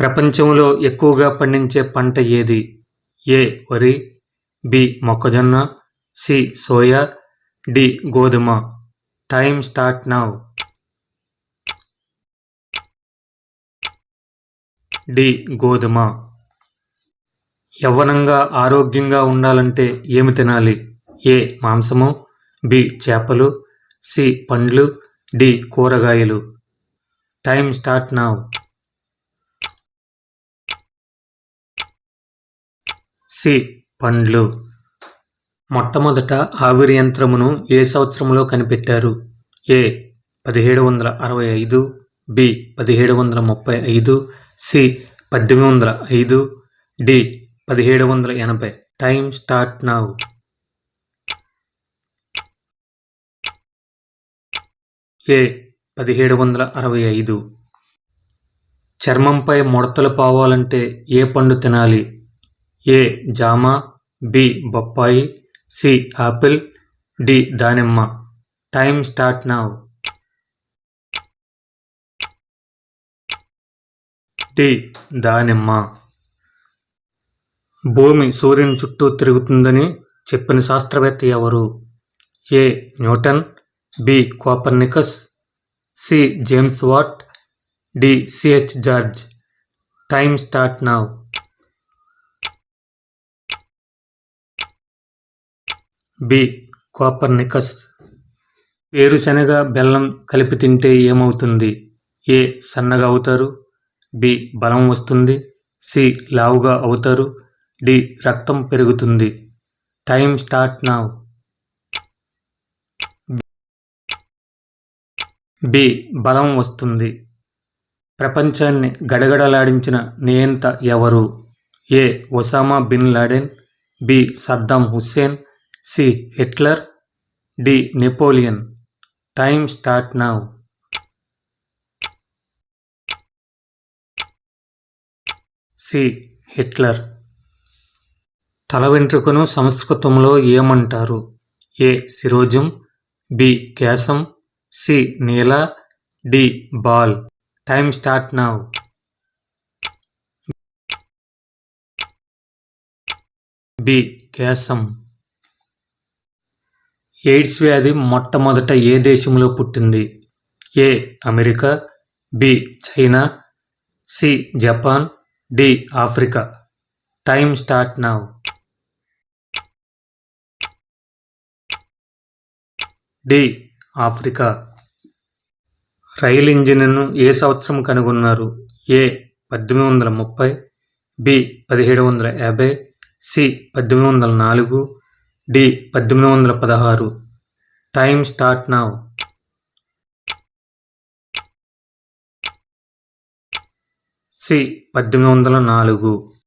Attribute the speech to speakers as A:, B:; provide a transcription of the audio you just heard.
A: ప్రపంచంలో ఎక్కువగా పండించే పంట ఏది? ఏ. వరి, బి. మొక్కజొన్న, సి. Soya, D. గోధుమ. Time start now. డి. గోధుమ. యవ్వనంగా ఆరోగ్యంగా ఉండాలంటే ఏమి తినాలి? ఏ. మాంసము, బి. చేపలు, సి. పండ్లు, డి. కూరగాయలు. Time start now. సి. పండ్లు. మొట్టమొదట ఆవిరి యంత్రమును ఏ సంవత్సరంలో కనిపెట్టారు? A. 1765, B. 1735, C. 1805, D. 1780. Time start now. A. 1765. చర్మంపై ముడతలు పోవాలంటే ఏ పండు తినాలి? ఏ. జామ, బి. బొప్పాయి, సి. Apple, D. దానిమ్మ. Time start now. డి. దానిమ్మ. భూమి సూర్యుని చుట్టూ తిరుగుతుందని చెప్పిన శాస్త్రవేత్త ఎవరు? A. Newton, B. Copernicus, C. James Watt, D. C H George. Time start now. B. Copernicus. వేరుశనగ, బెల్లం కలిపి తింటే ఏమవుతుంది? ఏ. సన్నగా అవుతారు, బి. బలం వస్తుంది, సి. లావుగా అవుతారు, డి. రక్తం పెరుగుతుంది. Time start now. బి. బలం వస్తుంది. ప్రపంచాన్ని గడగడలాడించిన నియంత ఎవరు? A. Osama bin Laden, B. Saddam Hussein, C. Hitler, D. Napoleon. Time start now. C. Hitler. తల వెంట్రుకను సంస్కృతంలో ఏమంటారు? ఏ. శిరోజం, బి. కేశం, సి. నీల, డి. బాల్. Time start now. బి. కేశం. ఎయిడ్స్ వ్యాధి మొట్టమొదట ఏ దేశంలో పుట్టింది? A. America, B. China, C. Japan, D. Africa. Time start now. D. Africa. Rail ఇంజిన్ను ఏ సంవత్సరం కనుగొన్నారు? A. 1830, B. 1750, C. 1804, D. 1816. Time start now. C. 1804.